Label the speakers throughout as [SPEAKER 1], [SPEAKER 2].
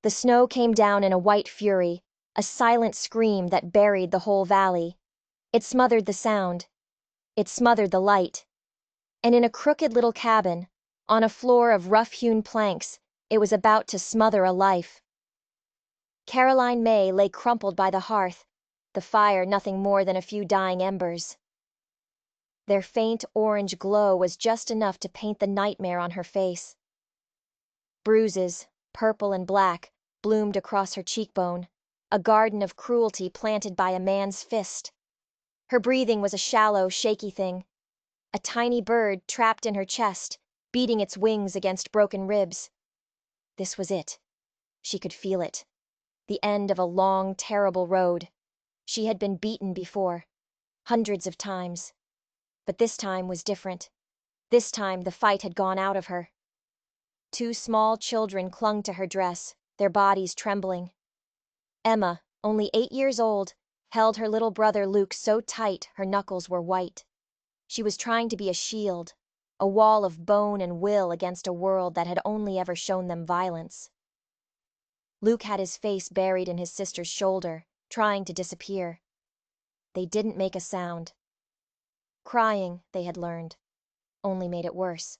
[SPEAKER 1] The snow came down in a white fury, a silent scream that buried the whole valley. It smothered the sound. It smothered the light. And in a crooked little cabin, on a floor of rough-hewn planks, it was about to smother a life. Caroline May lay crumpled by the hearth, the fire nothing more than a few dying embers. Their faint orange glow was just enough to paint the nightmare on her face. Bruises, purple and black, bloomed across her cheekbone, a garden of cruelty planted by a man's fist. Her breathing was a shallow, shaky thing. A tiny bird trapped in her chest, beating its wings against broken ribs. This was it. She could feel it. The end of a long, terrible road. She had been beaten before, hundreds of times. But this time was different. This time the fight had gone out of her. Two small children clung to her dress, their bodies trembling. Emma, only 8 years old, held her little brother Luke so tight her knuckles were white. She was trying to be a shield, a wall of bone and will against a world that had only ever shown them violence. Luke had his face buried in his sister's shoulder, trying to disappear. They didn't make a sound. Crying, they had learned, only made it worse.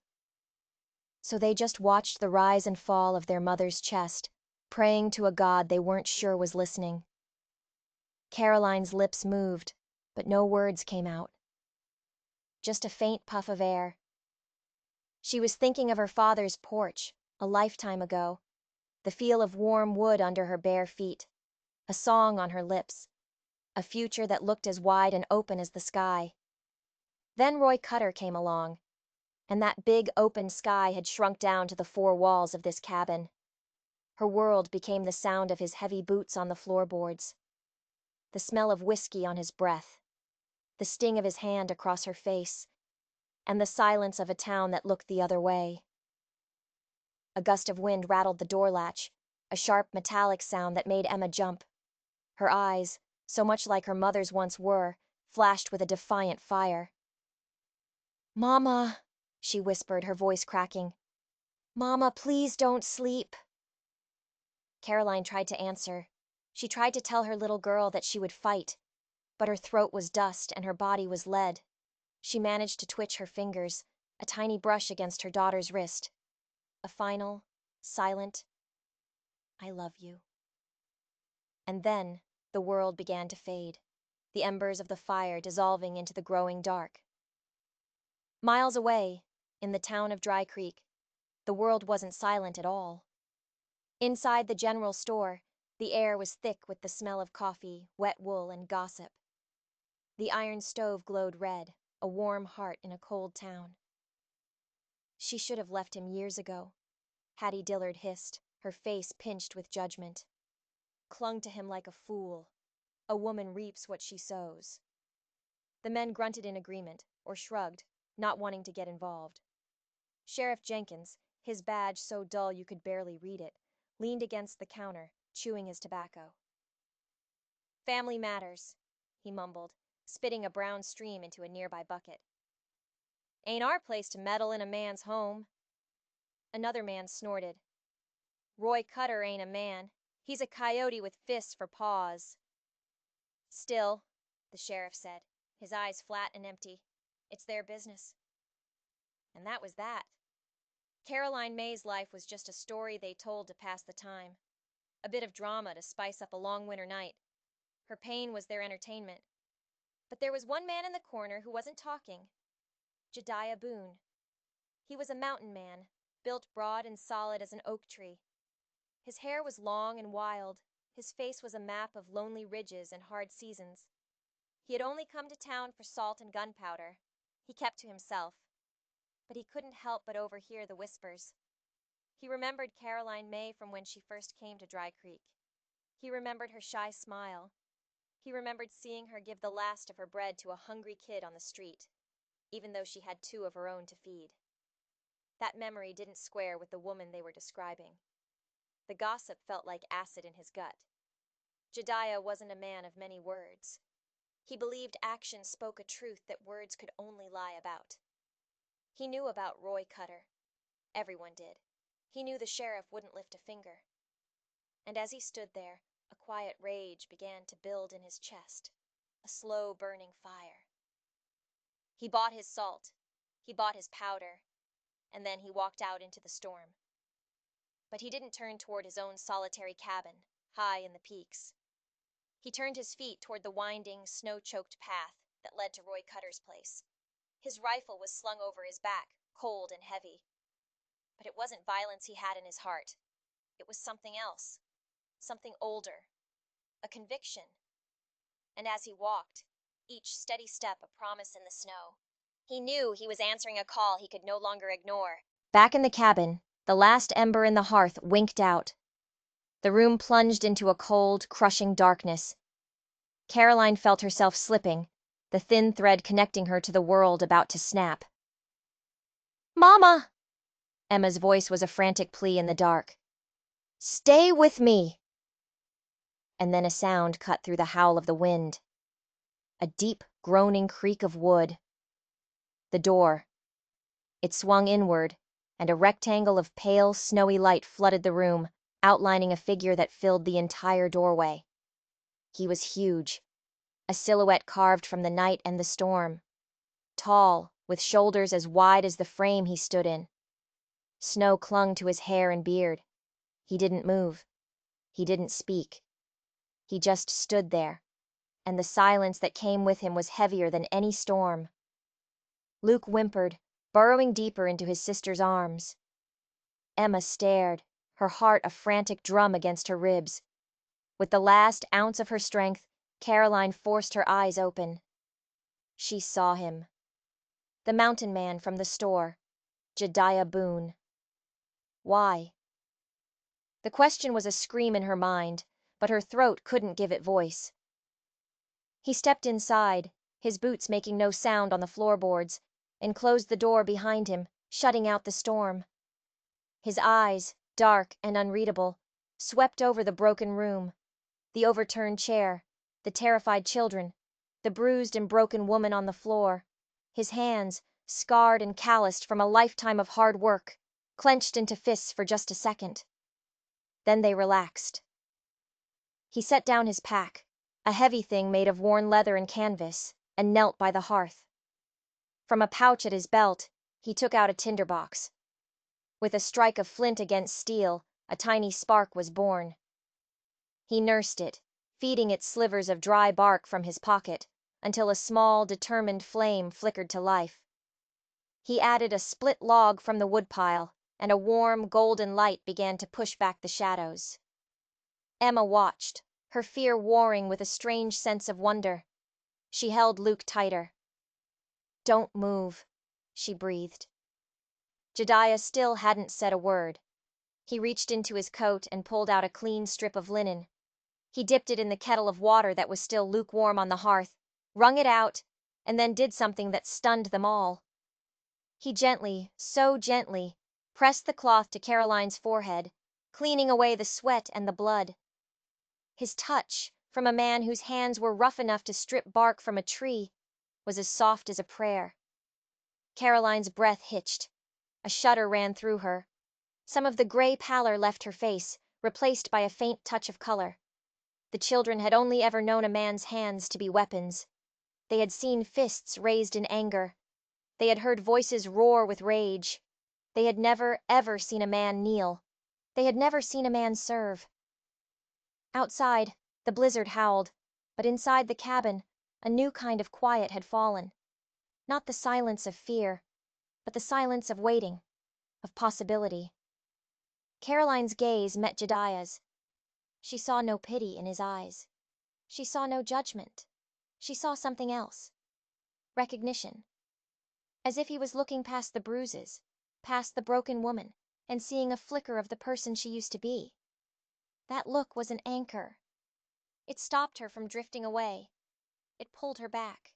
[SPEAKER 1] So they just watched the rise and fall of their mother's chest, praying to a God they weren't sure was listening. Caroline's lips moved, but no words came out. Just a faint puff of air. She was thinking of her father's porch, a lifetime ago, the feel of warm wood under her bare feet, a song on her lips, a future that looked as wide and open as the sky. Then Roy Cutter came along, and that big open sky had shrunk down to the 4 walls of this cabin. Her world became the sound of his heavy boots on the floorboards, the smell of whiskey on his breath, the sting of his hand across her face, and the silence of a town that looked the other way. A gust of wind rattled the door latch, a sharp metallic sound that made Emma jump. Her eyes, so much like her mother's once were, flashed with a defiant fire. "Mama," she whispered, her voice cracking. "Mama, please don't sleep." Caroline tried to answer. She tried to tell her little girl that she would fight, but her throat was dust and her body was lead. She managed to twitch her fingers, a tiny brush against her daughter's wrist. A final, silent, "I love you." And then the world began to fade, the embers of the fire dissolving into the growing dark. Miles away, in the town of Dry Creek, the world wasn't silent at all. Inside the general store, the air was thick with the smell of coffee, wet wool, and gossip. The iron stove glowed red, a warm heart in a cold town. She should have left him years ago, Hattie Dillard hissed, her face pinched with judgment. Clung to him like a fool. A woman reaps what she sows. The men grunted in agreement, or shrugged, not wanting to get involved. Sheriff Jenkins, his badge so dull you could barely read it, leaned against the counter, chewing his tobacco. "Family matters," he mumbled, spitting a brown stream into a nearby bucket. "Ain't our place to meddle in a man's home." Another man snorted. "Roy Cutter ain't a man. He's a coyote with fists for paws." "Still," the sheriff said, his eyes flat and empty, "it's their business." And that was that. Caroline May's life was just a story they told to pass the time, a bit of drama to spice up a long winter night. Her pain was their entertainment. But there was one man in the corner who wasn't talking. Jedediah Boone. He was a mountain man, built broad and solid as an oak tree. His hair was long and wild, his face was a map of lonely ridges and hard seasons. He had only come to town for salt and gunpowder. He kept to himself. But he couldn't help but overhear the whispers. He remembered Caroline May from when she first came to Dry Creek. He remembered her shy smile. He remembered seeing her give the last of her bread to a hungry kid on the street, even though she had 2 of her own to feed. That memory didn't square with the woman they were describing. The gossip felt like acid in his gut. Jedediah wasn't a man of many words. He believed action spoke a truth that words could only lie about. He knew about Roy Cutter. Everyone did. He knew the sheriff wouldn't lift a finger. And as he stood there, a quiet rage began to build in his chest, a slow burning fire. He bought his salt, he bought his powder, and then he walked out into the storm. But he didn't turn toward his own solitary cabin, high in the peaks. He turned his feet toward the winding, snow-choked path that led to Roy Cutter's place. His rifle was slung over his back, cold and heavy. But it wasn't violence he had in his heart. It was something else, something older, a conviction. And as he walked, each steady step a promise in the snow, he knew he was answering a call he could no longer ignore. Back in the cabin, the last ember in the hearth winked out. The room plunged into a cold, crushing darkness. Caroline felt herself slipping, the thin thread connecting her to the world about to snap. "Mama!" Emma's voice was a frantic plea in the dark. "Stay with me!" And then a sound cut through the howl of the wind. A deep, groaning creak of wood. The door. It swung inward, and a rectangle of pale, snowy light flooded the room, outlining a figure that filled the entire doorway. He was huge, a silhouette carved from the night and the storm. Tall, with shoulders as wide as the frame he stood in. Snow clung to his hair and beard. He didn't move. He didn't speak. He just stood there, and the silence that came with him was heavier than any storm. Luke whimpered, burrowing deeper into his sister's arms. Emma stared, her heart a frantic drum against her ribs. With the last ounce of her strength, Caroline forced her eyes open. She saw him. The mountain man from the store, Jedediah Boone. Why? The question was a scream in her mind, but her throat couldn't give it voice. He stepped inside, his boots making no sound on the floorboards, and closed the door behind him, shutting out the storm. His eyes, dark and unreadable, swept over the broken room, the overturned chair, the terrified children, the bruised and broken woman on the floor, his hands, scarred and calloused from a lifetime of hard work, clenched into fists for just a second. Then they relaxed. He set down his pack, a heavy thing made of worn leather and canvas, and knelt by the hearth. From a pouch at his belt, he took out a tinderbox. With a strike of flint against steel, a tiny spark was born. He nursed it, feeding it slivers of dry bark from his pocket, until a small, determined flame flickered to life. He added a split log from the woodpile, and a warm, golden light began to push back the shadows. Emma watched, her fear warring with a strange sense of wonder. She held Luke tighter. "Don't move," she breathed. Jedediah still hadn't said a word. He reached into his coat and pulled out a clean strip of linen. He dipped it in the kettle of water that was still lukewarm on the hearth, wrung it out, and then did something that stunned them all. He gently, so gently, pressed the cloth to Caroline's forehead, cleaning away the sweat and the blood. His touch, from a man whose hands were rough enough to strip bark from a tree, was as soft as a prayer. Caroline's breath hitched. A shudder ran through her. Some of the gray pallor left her face, replaced by a faint touch of color. The children had only ever known a man's hands to be weapons. They had seen fists raised in anger. They had heard voices roar with rage. They had never, ever seen a man kneel. They had never seen a man serve. Outside, the blizzard howled, but inside the cabin, a new kind of quiet had fallen. Not the silence of fear, but the silence of waiting, of possibility. Caroline's gaze met Jedediah's. She saw no pity in his eyes. She saw no judgment. She saw something else. Recognition. As if he was looking past the bruises, past the broken woman, and seeing a flicker of the person she used to be. That look was an anchor. It stopped her from drifting away. It pulled her back.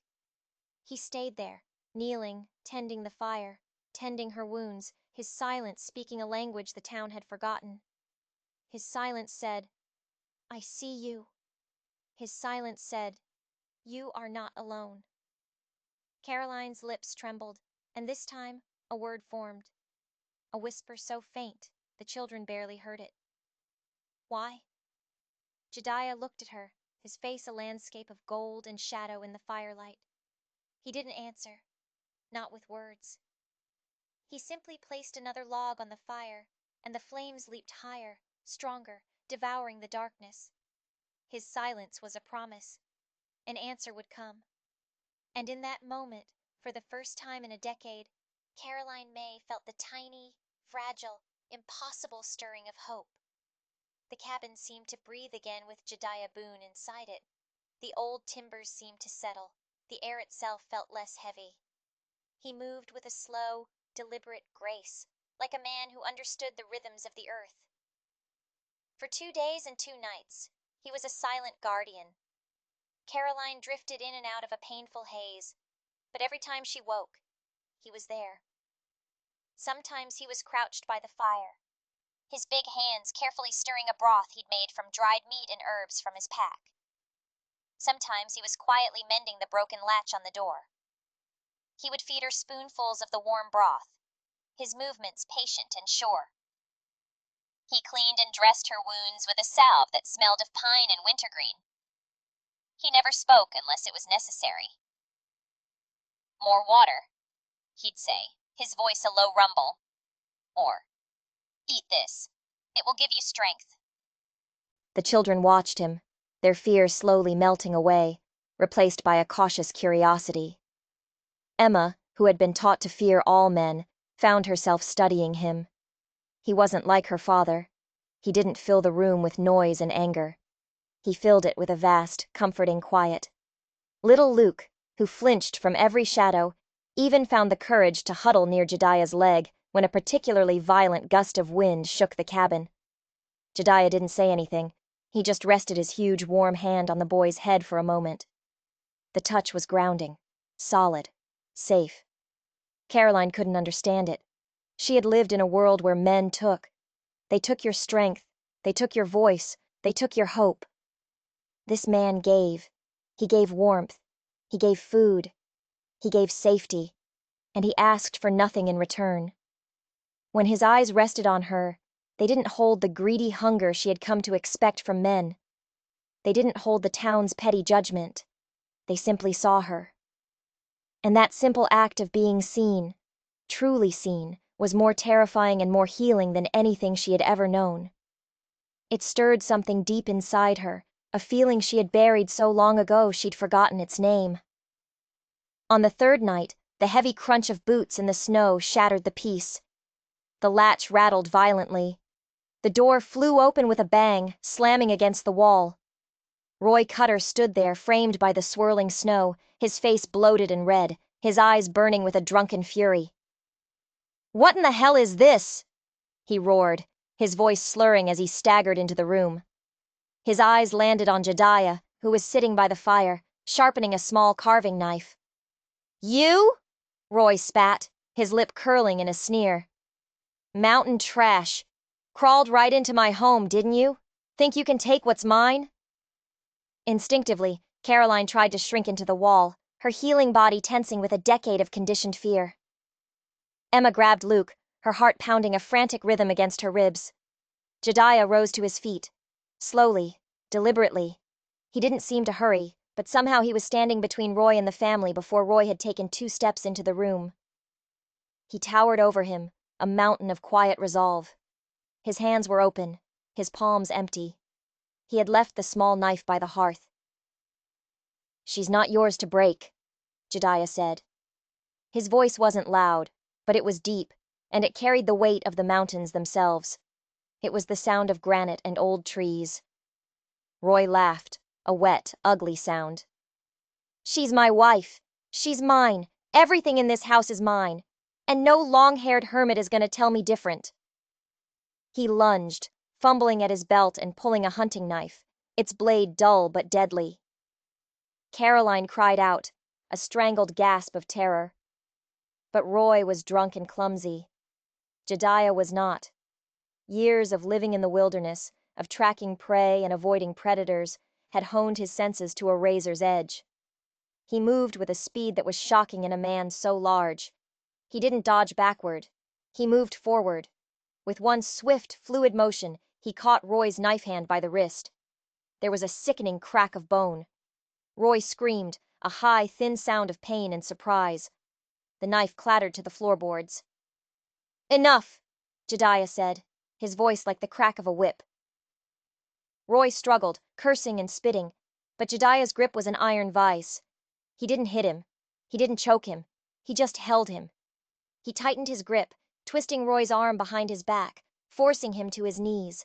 [SPEAKER 1] He stayed there, kneeling, tending the fire, tending her wounds, his silence speaking a language the town had forgotten. His silence said, "I see you." His silence said, "You are not alone." Caroline's lips trembled, and this time a word formed. A whisper so faint the children barely heard it. "Why?" Jedediah looked at her, his face a landscape of gold and shadow in the firelight. He didn't answer, not with words. He simply placed another log on the fire, and the flames leaped higher, stronger, devouring the darkness. His silence was a promise. An answer would come. And in that moment, for the first time in a decade, Caroline May felt the tiny, fragile, impossible stirring of hope. The cabin seemed to breathe again with Jedediah Boone inside it. The old timbers seemed to settle. The air itself felt less heavy. He moved with a slow, deliberate grace, like a man who understood the rhythms of the earth. For 2 days and 2 nights, he was a silent guardian. Caroline drifted in and out of a painful haze, but every time she woke, he was there. Sometimes he was crouched by the fire, his big hands carefully stirring a broth he'd made from dried meat and herbs from his pack. Sometimes he was quietly mending the broken latch on the door. He would feed her spoonfuls of the warm broth, his movements patient and sure. He cleaned and dressed her wounds with a salve that smelled of pine and wintergreen. He never spoke unless it was necessary. "More water," he'd say, his voice a low rumble. Or, "Eat this. It will give you strength." The children watched him, their fear slowly melting away, replaced by a cautious curiosity. Emma, who had been taught to fear all men, found herself studying him. He wasn't like her father. He didn't fill the room with noise and anger. He filled it with a vast, comforting quiet. Little Luke, who flinched from every shadow, even found the courage to huddle near Jedediah's leg when a particularly violent gust of wind shook the cabin. Jedediah didn't say anything. He just rested his huge warm hand on the boy's head for a moment. The touch was grounding, solid, safe. Caroline couldn't understand it. She had lived in a world where men took. They took your strength, they took your voice, they took your hope. This man gave. He gave warmth. He gave food. He gave safety. And he asked for nothing in return. When his eyes rested on her, they didn't hold the greedy hunger she had come to expect from men. They didn't hold the town's petty judgment. They simply saw her. And that simple act of being seen, truly seen, was more terrifying and more healing than anything she had ever known. It stirred something deep inside her, a feeling she had buried so long ago she'd forgotten its name. On the 3rd night, the heavy crunch of boots in the snow shattered the peace. The latch rattled violently. The door flew open with a bang, slamming against the wall. Roy Cutter stood there, framed by the swirling snow, his face bloated and red, his eyes burning with a drunken fury. "What in the hell is this?" he roared, his voice slurring as he staggered into the room. His eyes landed on Jedediah, who was sitting by the fire, sharpening a small carving knife. "You?" Roy spat, his lip curling in a sneer. "Mountain trash. Crawled right into my home, didn't you? Think you can take what's mine?" Instinctively, Caroline tried to shrink into the wall, her healing body tensing with a decade of conditioned fear. Emma grabbed Luke, her heart pounding a frantic rhythm against her ribs. Jedediah rose to his feet. Slowly, deliberately. He didn't seem to hurry, but somehow he was standing between Roy and the family before Roy had taken 2 steps into the room. He towered over him, a mountain of quiet resolve. His hands were open, his palms empty. He had left the small knife by the hearth. "She's not yours to break," Jedediah said. His voice wasn't loud, but it was deep, and it carried the weight of the mountains themselves. It was the sound of granite and old trees. Roy laughed, a wet, ugly sound. "She's my wife. She's mine. Everything in this house is mine. And no long-haired hermit is gonna tell me different." He lunged, fumbling at his belt and pulling a hunting knife, its blade dull but deadly. Caroline cried out, a strangled gasp of terror. But Roy was drunk and clumsy. Jedediah was not. Years of living in the wilderness, of tracking prey and avoiding predators, had honed his senses to a razor's edge. He moved with a speed that was shocking in a man so large. He didn't dodge backward. He moved forward. With one swift, fluid motion, he caught Roy's knife hand by the wrist. There was a sickening crack of bone. Roy screamed, a high, thin sound of pain and surprise. The knife clattered to the floorboards. "Enough," Jediah said, his voice like the crack of a whip. Roy struggled, cursing and spitting, but Jediah's grip was an iron vise. He didn't hit him. He didn't choke him. He just held him. He tightened his grip, twisting Roy's arm behind his back, forcing him to his knees.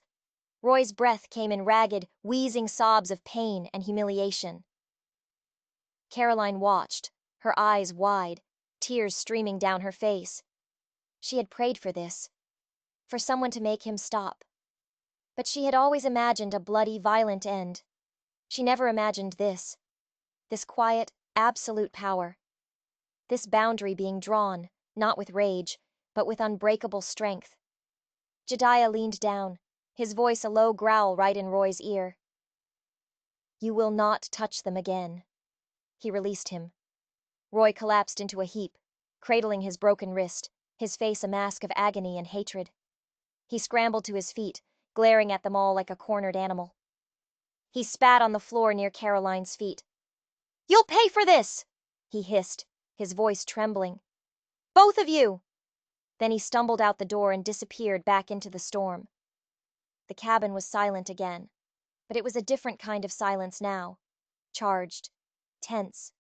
[SPEAKER 1] Roy's breath came in ragged, wheezing sobs of pain and humiliation. Caroline watched, her eyes wide, tears streaming down her face. She had prayed for this, for someone to make him stop. But she had always imagined a bloody, violent end. She never imagined this quiet, absolute power. This boundary being drawn, not with rage, but with unbreakable strength. Jediah leaned down, his voice a low growl right in Roy's ear. "You will not touch them again." He released him. Roy collapsed into a heap, cradling his broken wrist, his face a mask of agony and hatred. He scrambled to his feet, glaring at them all like a cornered animal. He spat on the floor near Caroline's feet. "You'll pay for this!" he hissed, his voice trembling. "Both of you!" Then he stumbled out the door and disappeared back into the storm. The cabin was silent again, but it was a different kind of silence now. Charged. Tense.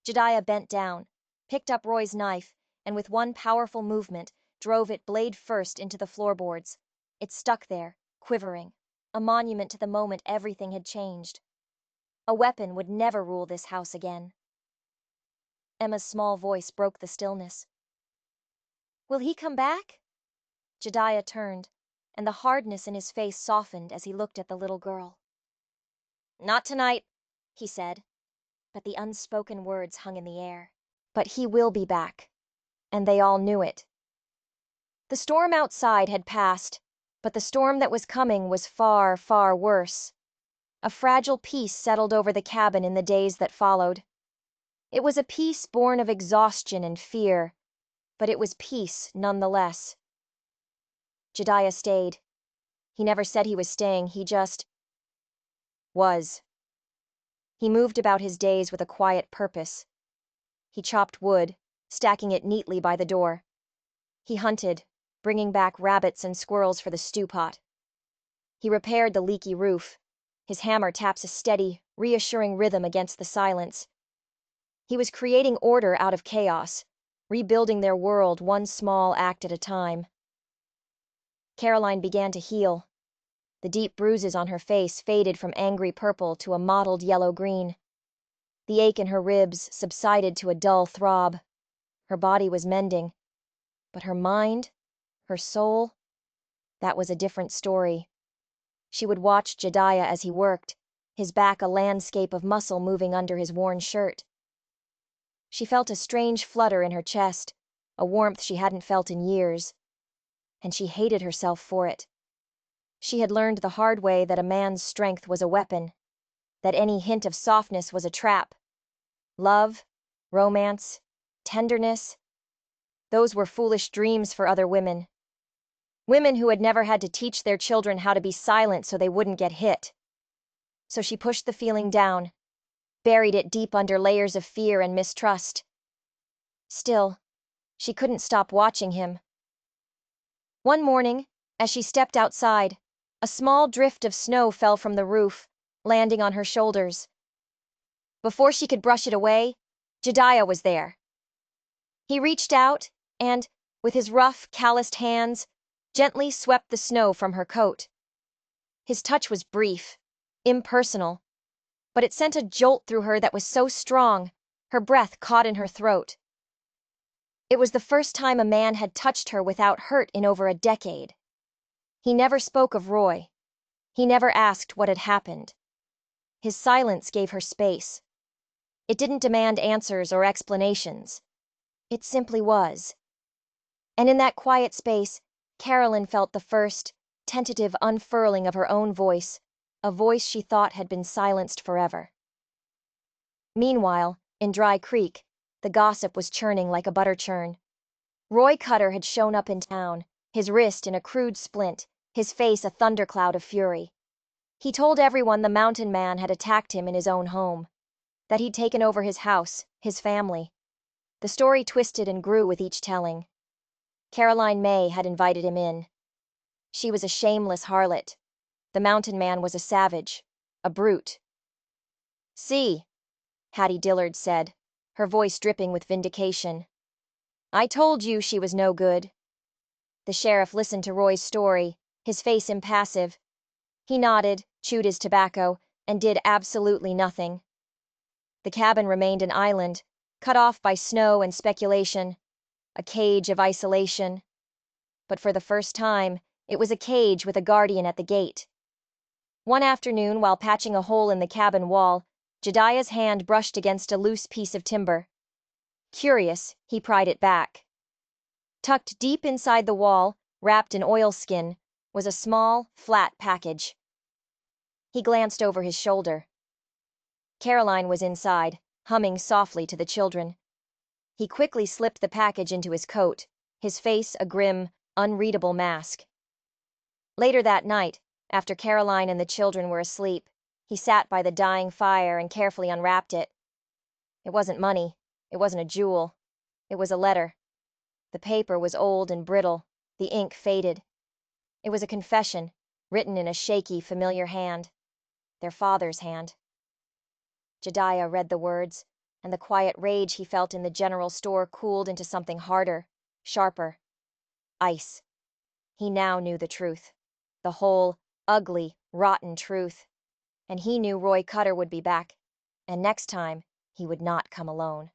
[SPEAKER 1] Jediah bent down, picked up Roy's knife, and with one powerful movement, drove it blade first into the floorboards. It stuck there, quivering, a monument to the moment everything had changed. A weapon would never rule this house again. Emma's small voice broke the stillness. "Will he come back?" Jediah turned, and the hardness in his face softened as he looked at the little girl. "Not tonight," he said, but the unspoken words hung in the air. "But he will be back," and they all knew it. The storm outside had passed, but the storm that was coming was far, far worse. A fragile peace settled over the cabin in the days that followed. It was a peace born of exhaustion and fear, but it was peace nonetheless. Jediah stayed. He never said he was staying, he just was. He moved about his days with a quiet purpose. He chopped wood, stacking it neatly by the door. He hunted, bringing back rabbits and squirrels for the stew pot. He repaired the leaky roof. His hammer taps a steady, reassuring rhythm against the silence. He was creating order out of chaos, rebuilding their world one small act at a time. Caroline began to heal. The deep bruises on her face faded from angry purple to a mottled yellow-green. The ache in her ribs subsided to a dull throb. Her body was mending. But her mind, her soul, that was a different story. She would watch Jediah as he worked, his back a landscape of muscle moving under his worn shirt. She felt a strange flutter in her chest, a warmth she hadn't felt in years. And she hated herself for it. She had learned the hard way that a man's strength was a weapon, that any hint of softness was a trap. Love, romance, tenderness, those were foolish dreams for other women. Women who had never had to teach their children how to be silent so they wouldn't get hit. So she pushed the feeling down, buried it deep under layers of fear and mistrust. Still, she couldn't stop watching him. One morning, as she stepped outside, a small drift of snow fell from the roof, landing on her shoulders. Before she could brush it away, Jediah was there. He reached out and, with his rough, calloused hands, gently swept the snow from her coat. His touch was brief, impersonal, but it sent a jolt through her that was so strong, her breath caught in her throat. It was the first time a man had touched her without hurt in over a decade. He never spoke of Roy. He never asked what had happened. His silence gave her space. It didn't demand answers or explanations. It simply was. And in that quiet space, Carolyn felt the first, tentative unfurling of her own voice, a voice she thought had been silenced forever. Meanwhile, in Dry Creek, the gossip was churning like a butter churn. Roy Cutter had shown up in town, his wrist in a crude splint, his face a thundercloud of fury. He told everyone the mountain man had attacked him in his own home, that he'd taken over his house, his family. The story twisted and grew with each telling. Caroline May had invited him in. She was a shameless harlot. The mountain man was a savage, a brute. "See," Hattie Dillard said, her voice dripping with vindication. "I told you she was no good." The sheriff listened to Roy's story, his face impassive. He nodded, chewed his tobacco, and did absolutely nothing. The cabin remained an island, cut off by snow and speculation, a cage of isolation. But for the first time, it was a cage with a guardian at the gate. One afternoon, while patching a hole in the cabin wall, Jedediah's hand brushed against a loose piece of timber. Curious, he pried it back. Tucked deep inside the wall, wrapped in oilskin, was a small, flat package. He glanced over his shoulder. Caroline was inside, humming softly to the children. He quickly slipped the package into his coat, his face a grim, unreadable mask. Later that night, after Caroline and the children were asleep, he sat by the dying fire and carefully unwrapped it. It wasn't money. It wasn't a jewel. It was a letter. The paper was old and brittle, the ink faded. It was a confession, written in a shaky, familiar hand. Their father's hand. Jedediah read the words, and the quiet rage he felt in the general store cooled into something harder, sharper. Ice. He now knew the truth. The whole, ugly, rotten truth. And he knew Roy Cutter would be back, and next time, he would not come alone.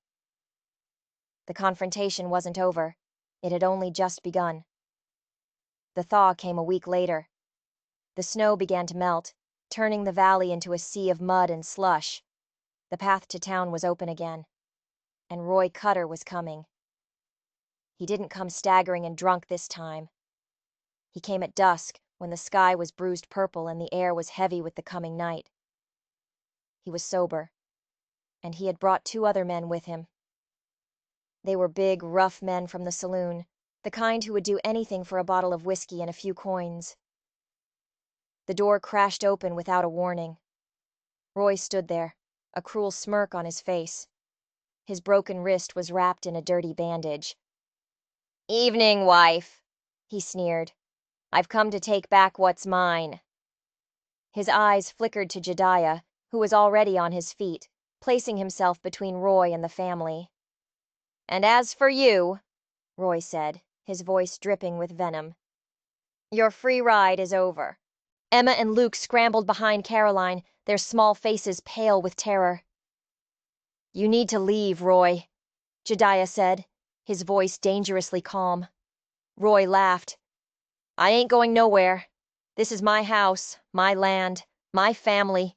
[SPEAKER 1] The confrontation wasn't over. It had only just begun. The thaw came a week later. The snow began to melt, turning the valley into a sea of mud and slush. The path to town was open again. And Roy Cutter was coming. He didn't come staggering and drunk this time. He came at dusk, when the sky was bruised purple and the air was heavy with the coming night. He was sober, and he had brought 2 other men with him. They were big, rough men from the saloon, the kind who would do anything for a bottle of whiskey and a few coins. The door crashed open without a warning. Roy stood there, a cruel smirk on his face. His broken wrist was wrapped in a dirty bandage. "Evening, wife," he sneered. "I've come to take back what's mine." His eyes flickered to Jedediah, who was already on his feet, placing himself between Roy and the family. "And as for you," Roy said, his voice dripping with venom, "your free ride is over." Emma and Luke scrambled behind Caroline, their small faces pale with terror. "You need to leave, Roy," Jedediah said, his voice dangerously calm. Roy laughed. "I ain't going nowhere. This is my house, my land, my family."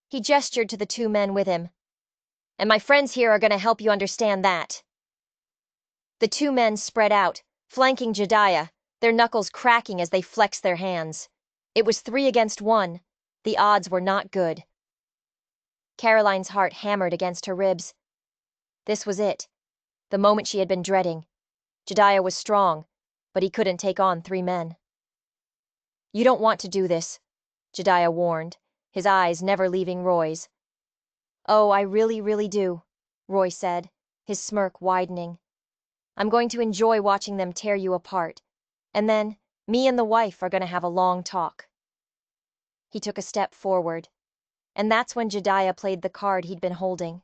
[SPEAKER 1] He gestured to the 2 men with him. "And my friends here are going to help you understand that." The 2 men spread out, flanking Jedediah, their knuckles cracking as they flexed their hands. It was 3 against 1. The odds were not good. Caroline's heart hammered against her ribs. This was it. The moment she had been dreading. Jedediah was strong, but he couldn't take on 3 men. "You don't want to do this," Jedediah warned, his eyes never leaving Roy's. "Oh, I really, really do," Roy said, his smirk widening. "I'm going to enjoy watching them tear you apart. And then, me and the wife are going to have a long talk." He took a step forward, and that's when Jedediah played the card he'd been holding.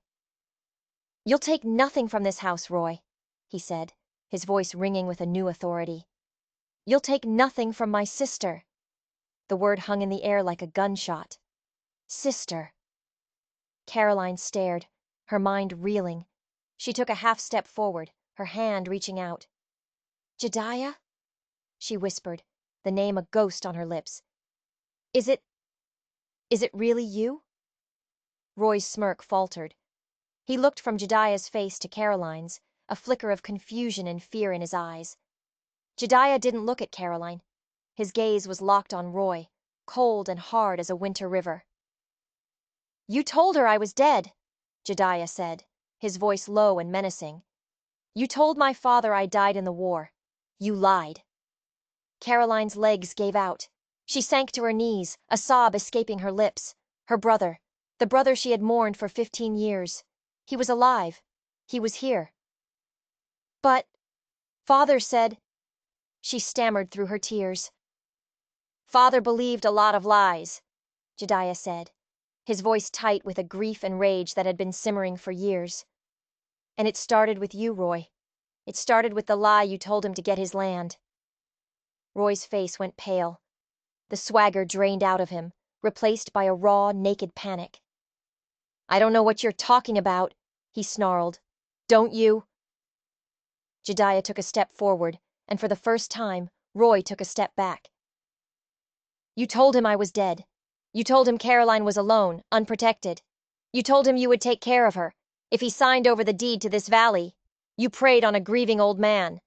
[SPEAKER 1] "You'll take nothing from this house, Roy," he said, his voice ringing with a new authority. "You'll take nothing from my sister." The word hung in the air like a gunshot. Sister. Caroline stared, her mind reeling. She took a half step forward, her hand reaching out. "Jedediah?" she whispered, the name a ghost on her lips. Is it really you?" Roy's smirk faltered. He looked from Jedediah's face to Caroline's, a flicker of confusion and fear in his eyes. Jedediah didn't look at Caroline. His gaze was locked on Roy, cold and hard as a winter river. "You told her I was dead," Jedediah said, his voice low and menacing. "You told my father I died in the war. You lied." Caroline's legs gave out. She sank to her knees, a sob escaping her lips. Her brother, the brother she had mourned for 15 years. He was alive. He was here. But, Father said, she stammered through her tears. Father believed a lot of lies, Jediah said, his voice tight with a grief and rage that had been simmering for years. And it started with you, Roy. It started with the lie you told him to get his land. Roy's face went pale. The swagger drained out of him, replaced by a raw, naked panic. I don't know what you're talking about, he snarled. Don't you? Jediah took a step forward, and for the first time, Roy took a step back. You told him I was dead. You told him Caroline was alone, unprotected. You told him you would take care of her. If he signed over the deed to this valley, you preyed on a grieving old man.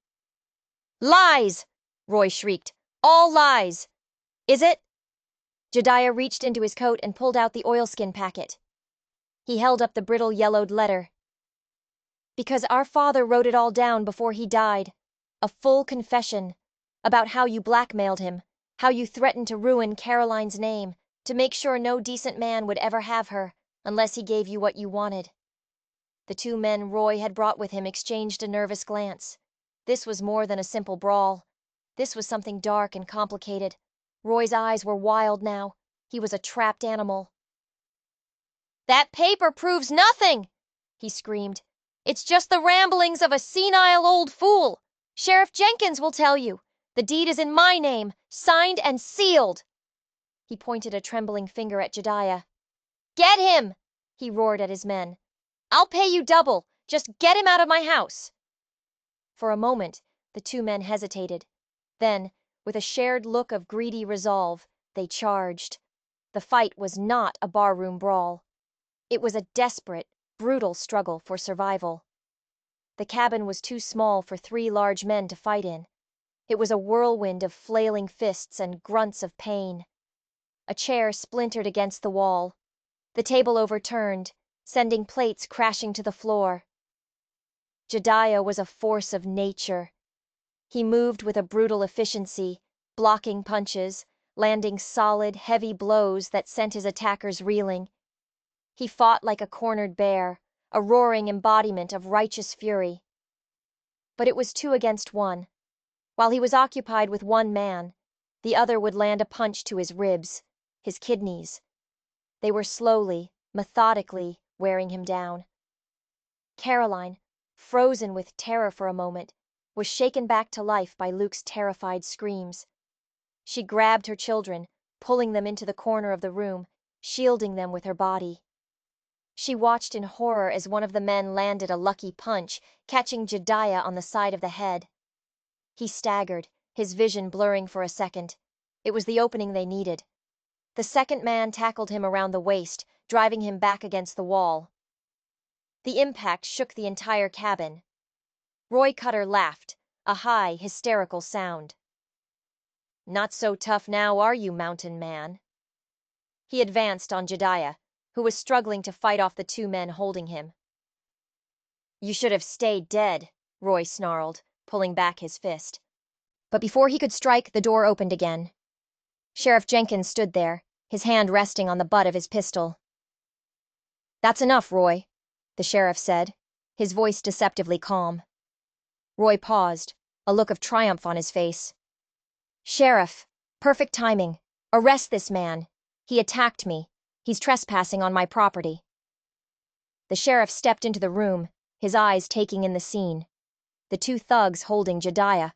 [SPEAKER 1] Lies! Roy shrieked. All lies! Is it? Jediah reached into his coat and pulled out the oilskin packet. He held up the brittle yellowed letter. Because our father wrote it all down before he died. A full confession. About how you blackmailed him. How you threatened to ruin Caroline's name, to make sure no decent man would ever have her, unless he gave you what you wanted. The two men Roy had brought with him exchanged a nervous glance. This was more than a simple brawl. This was something dark and complicated. Roy's eyes were wild now. He was a trapped animal. That paper proves nothing, he screamed. It's just the ramblings of a senile old fool. Sheriff Jenkins will tell you. The deed is in my name, signed and sealed. He pointed a trembling finger at Jediah. Get him, he roared at his men. I'll pay you double. Just get him out of my house. For a moment, the two men hesitated. Then, with a shared look of greedy resolve, they charged. The fight was not a barroom brawl. It was a desperate, brutal struggle for survival. The cabin was too small for 3 large men to fight in. It was a whirlwind of flailing fists and grunts of pain. A chair splintered against the wall. The table overturned, sending plates crashing to the floor. Jediah was a force of nature. He moved with a brutal efficiency, blocking punches, landing solid, heavy blows that sent his attackers reeling. He fought like a cornered bear, a roaring embodiment of righteous fury. But it was 2 against 1. While he was occupied with one man, the other would land a punch to his ribs, his kidneys. They were slowly, methodically wearing him down. Caroline, frozen with terror for a moment, was shaken back to life by Luke's terrified screams. She grabbed her children, pulling them into the corner of the room, shielding them with her body. She watched in horror as one of the men landed a lucky punch, catching Jediah on the side of the head. He staggered, his vision blurring for a second. It was the opening they needed. The second man tackled him around the waist, driving him back against the wall. The impact shook the entire cabin. Roy Cutter laughed, a high, hysterical sound. Not so tough now, are you, mountain man? He advanced on Jediah, who was struggling to fight off the 2 men holding him. You should have stayed dead, Roy snarled, pulling back his fist. But before he could strike, the door opened again. Sheriff Jenkins stood there, his hand resting on the butt of his pistol. That's enough, Roy, the sheriff said, his voice deceptively calm. Roy paused, a look of triumph on his face. Sheriff, perfect timing. Arrest this man. He attacked me. He's trespassing on my property. The sheriff stepped into the room, his eyes taking in the scene. The 2 thugs holding Jediah,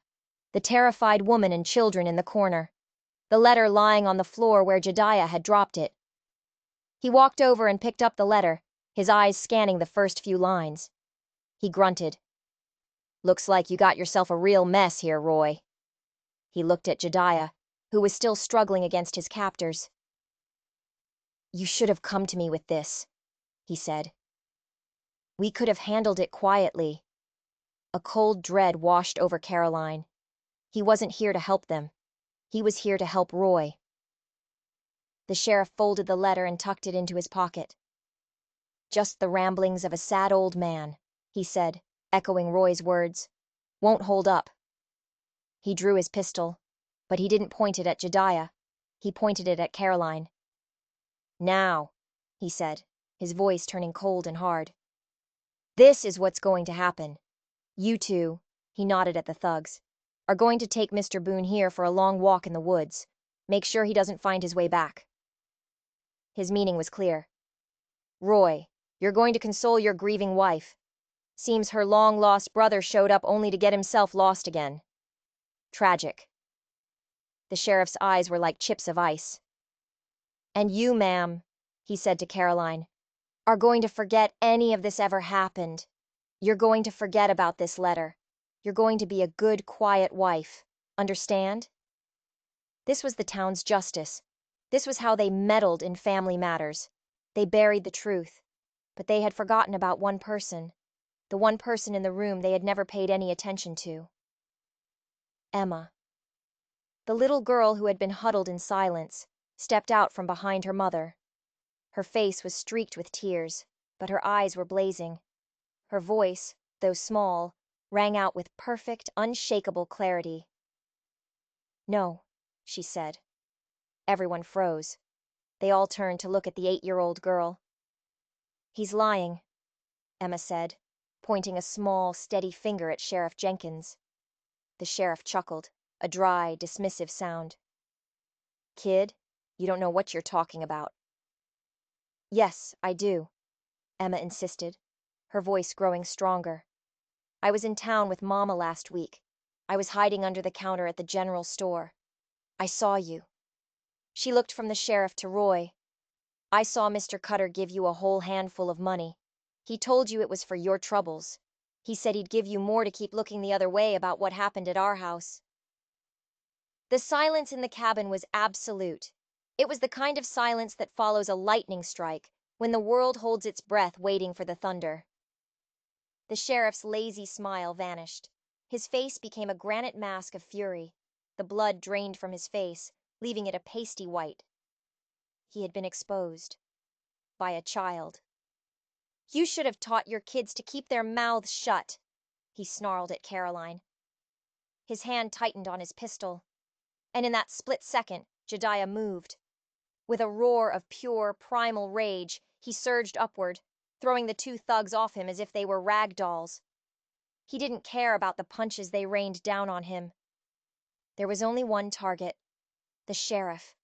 [SPEAKER 1] the terrified woman and children in the corner, the letter lying on the floor where Jediah had dropped it. He walked over and picked up the letter, his eyes scanning the first few lines. He grunted. Looks like you got yourself a real mess here, Roy. He looked at Jediah, who was still struggling against his captors. You should have come to me with this, he said. We could have handled it quietly. A cold dread washed over Caroline. He wasn't here to help them. He was here to help Roy. The sheriff folded the letter and tucked it into his pocket. Just the ramblings of a sad old man, he said, echoing Roy's words. Won't hold up. He drew his pistol, but he didn't point it at Jediah. He pointed it at Caroline. "Now," he said, his voice turning cold and hard. "This is what's going to happen. You two," he nodded at the thugs, "are going to take Mr. Boone here for a long walk in the woods. Make sure he doesn't find his way back." His meaning was clear. "Roy, you're going to console your grieving wife. Seems her long-lost brother showed up only to get himself lost again. Tragic." The sheriff's eyes were like chips of ice. "And you, ma'am," he said to Caroline, "are going to forget any of this ever happened. You're going to forget about this letter. You're going to be a good, quiet wife. Understand?" This was the town's justice. This was how they meddled in family matters. They buried the truth. But they had forgotten about one person. The one person in the room they had never paid any attention to. Emma. The little girl who had been huddled in silence stepped out from behind her mother. Her face was streaked with tears, but her eyes were blazing. Her voice, though small, rang out with perfect, unshakable clarity. "No," she said. Everyone froze. They all turned to look at the 8-year-old girl. "He's lying," Emma said, pointing a small, steady finger at Sheriff Jenkins. The sheriff chuckled, a dry, dismissive sound. "Kid, you don't know what you're talking about." "Yes, I do," Emma insisted, her voice growing stronger. "I was in town with Mama last week. I was hiding under the counter at the general store. I saw you." She looked from the sheriff to Roy. "I saw Mr. Cutter give you a whole handful of money. He told you it was for your troubles. He said he'd give you more to keep looking the other way about what happened at our house." The silence in the cabin was absolute. It was the kind of silence that follows a lightning strike, when the world holds its breath waiting for the thunder. The sheriff's lazy smile vanished. His face became a granite mask of fury. The blood drained from his face, leaving it a pasty white. He had been exposed. By a child. "You should have taught your kids to keep their mouths shut," he snarled at Caroline. His hand tightened on his pistol. And in that split second, Jedediah moved. With a roar of pure, primal rage, he surged upward, throwing the two thugs off him as if they were rag dolls. He didn't care about the punches they rained down on him. There was only one target, the sheriff.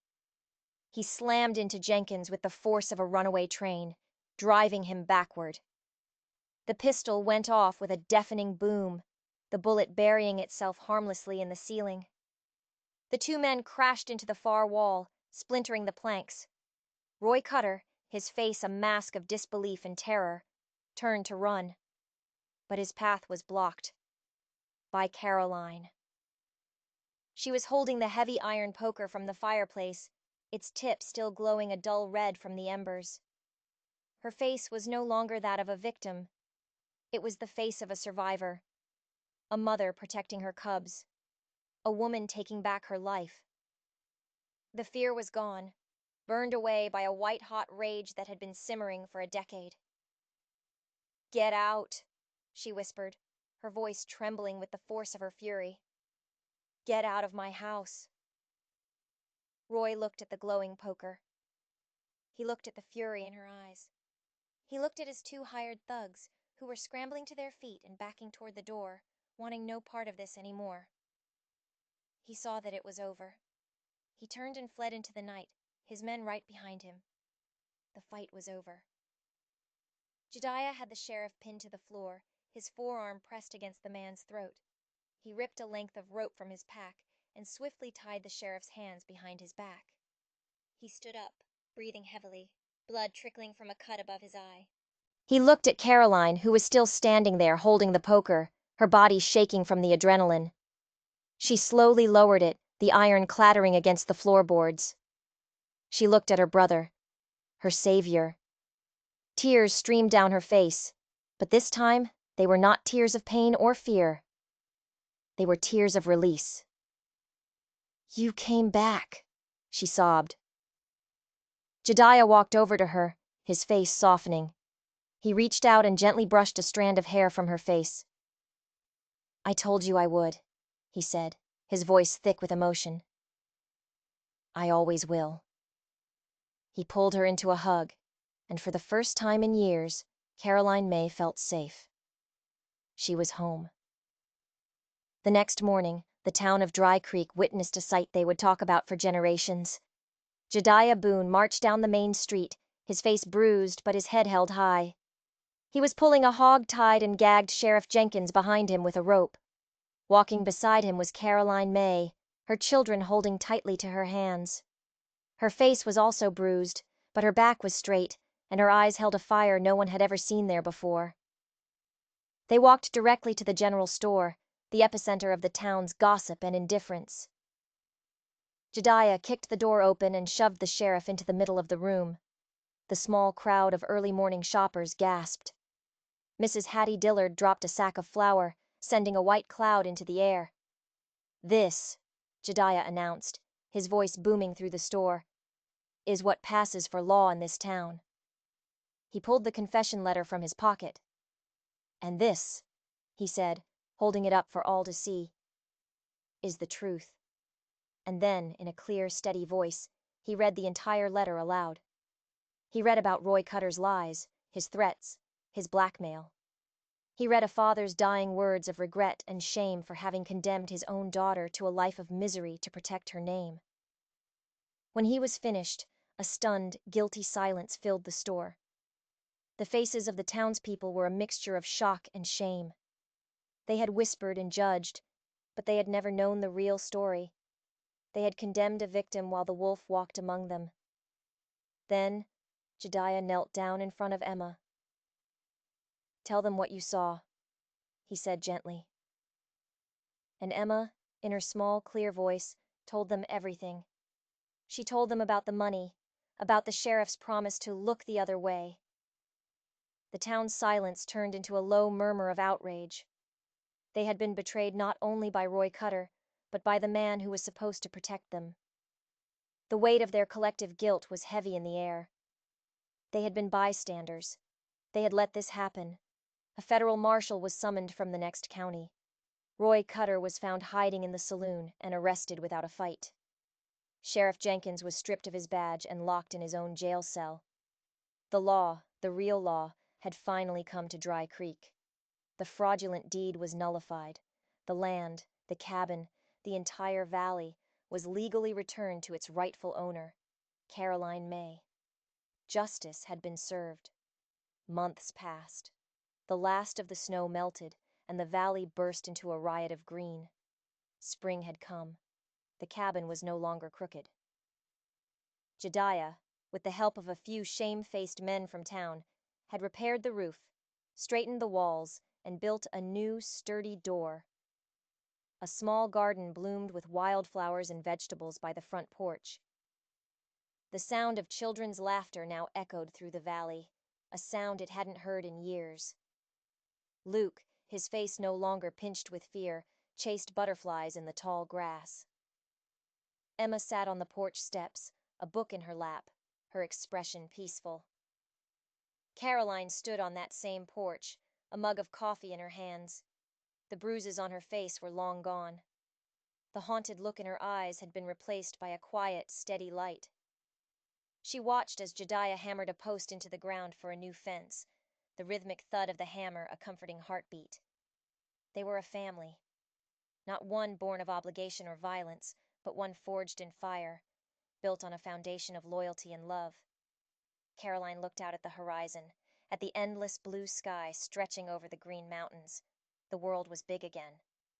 [SPEAKER 1] He slammed into Jenkins with the force of a runaway train, driving him backward. The pistol went off with a deafening boom, the bullet burying itself harmlessly in the ceiling. The two men crashed into the far wall, splintering the planks. Roy Cutter, his face a mask of disbelief and terror, turned to run. But his path was blocked. By Caroline. She was holding the heavy iron poker from the fireplace, its tip still glowing a dull red from the embers. Her face was no longer that of a victim. It was the face of a survivor. A mother protecting her cubs. A woman taking back her life. The fear was gone, burned away by a white-hot rage that had been simmering for a decade. "Get out," she whispered, her voice trembling with the force of her fury. "Get out of my house." Roy looked at the glowing poker. He looked at the fury in her eyes. He looked at his two hired thugs, who were scrambling to their feet and backing toward the door, wanting no part of this anymore. He saw that it was over. He turned and fled into the night, his men right behind him. The fight was over. Jedediah had the sheriff pinned to the floor, his forearm pressed against the man's throat. He ripped a length of rope from his pack and swiftly tied the sheriff's hands behind his back. He stood up, breathing heavily, blood trickling from a cut above his eye. He looked at Caroline, who was still standing there holding the poker, her body shaking from the adrenaline. She slowly lowered it, the iron clattering against the floorboards. She looked at her brother, her savior. Tears streamed down her face, but this time they were not tears of pain or fear. They were tears of release. "You came back," she sobbed. Jedediah walked over to her, his face softening. He reached out and gently brushed a strand of hair from her face. "I told you I would," he said, his voice thick with emotion. I always will." He pulled her into a hug, and for the first time in years, Caroline May felt safe. She was home. The next morning, the town of Dry Creek witnessed a sight they would talk about for generations. Jedediah Boone marched down the main street, his face bruised but his head held high. He was pulling a hog-tied and gagged Sheriff Jenkins behind him with a rope. Walking beside him was Caroline May, her children holding tightly to her hands. Her face was also bruised, but her back was straight, and her eyes held a fire no one had ever seen there before. They walked directly to the general store, the epicenter of the town's gossip and indifference. Jedediah kicked the door open and shoved the sheriff into the middle of the room. The small crowd of early morning shoppers gasped. Mrs. Hattie Dillard dropped a sack of flour, sending a white cloud into the air. "This," Jedediah announced, his voice booming through the store, "is what passes for law in this town." He pulled the confession letter from his pocket. "And this," he said, holding it up for all to see, "is the truth." And then, in a clear, steady voice, he read the entire letter aloud. He read about Roy Cutter's lies, his threats, his blackmail. He read a father's dying words of regret and shame for having condemned his own daughter to a life of misery to protect her name. When he was finished, a stunned, guilty silence filled the store. The faces of the townspeople were a mixture of shock and shame. They had whispered and judged, but they had never known the real story. They had condemned a victim while the wolf walked among them. Then, Jedediah knelt down in front of Emma. "Tell them what you saw," he said gently. And Emma, in her small, clear voice, told them everything. She told them about the money, about the sheriff's promise to look the other way. The town's silence turned into a low murmur of outrage. They had been betrayed not only by Roy Cutter, but by the man who was supposed to protect them. The weight of their collective guilt was heavy in the air. They had been bystanders. They had let this happen. A federal marshal was summoned from the next county. Roy Cutter was found hiding in the saloon and arrested without a fight. Sheriff Jenkins was stripped of his badge and locked in his own jail cell. The law, the real law, had finally come to Dry Creek. The fraudulent deed was nullified. The land, the cabin, the entire valley was legally returned to its rightful owner, Caroline May. Justice had been served. Months passed. The last of the snow melted, and the valley burst into a riot of green. Spring had come. The cabin was no longer crooked. Jedediah, with the help of a few shame-faced men from town, had repaired the roof, straightened the walls, and built a new, sturdy door. A small garden bloomed with wildflowers and vegetables by the front porch. The sound of children's laughter now echoed through the valley, a sound it hadn't heard in years. Luke, his face no longer pinched with fear, chased butterflies in the tall grass. Emma sat on the porch steps, a book in her lap, her expression peaceful. Caroline stood on that same porch, a mug of coffee in her hands. The bruises on her face were long gone. The haunted look in her eyes had been replaced by a quiet, steady light. She watched as Jedediah hammered a post into the ground for a new fence, the rhythmic thud of the hammer a comforting heartbeat. They were a family. Not one born of obligation or violence, but one forged in fire, built on a foundation of loyalty and love. Caroline looked out at the horizon, at the endless blue sky stretching over the green mountains. The world was big again.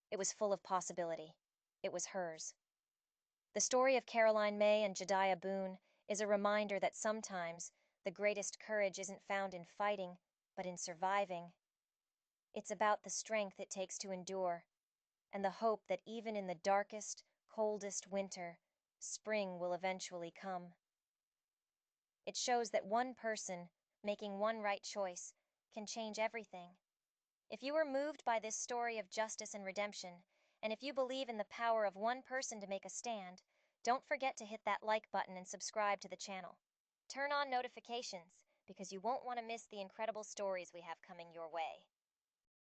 [SPEAKER 1] It was full of possibility. It was hers. The story of Caroline May and Jedediah Boone is a reminder that sometimes the greatest courage isn't found in fighting, but in surviving. It's about the strength it takes to endure, and the hope that even in the darkest, coldest winter, spring will eventually come. It shows that one person, making one right choice, can change everything. If you were moved by this story of justice and redemption, and if you believe in the power of one person to make a stand, don't forget to hit that like button and subscribe to the channel. Turn on notifications, because you won't want to miss the incredible stories we have coming your way.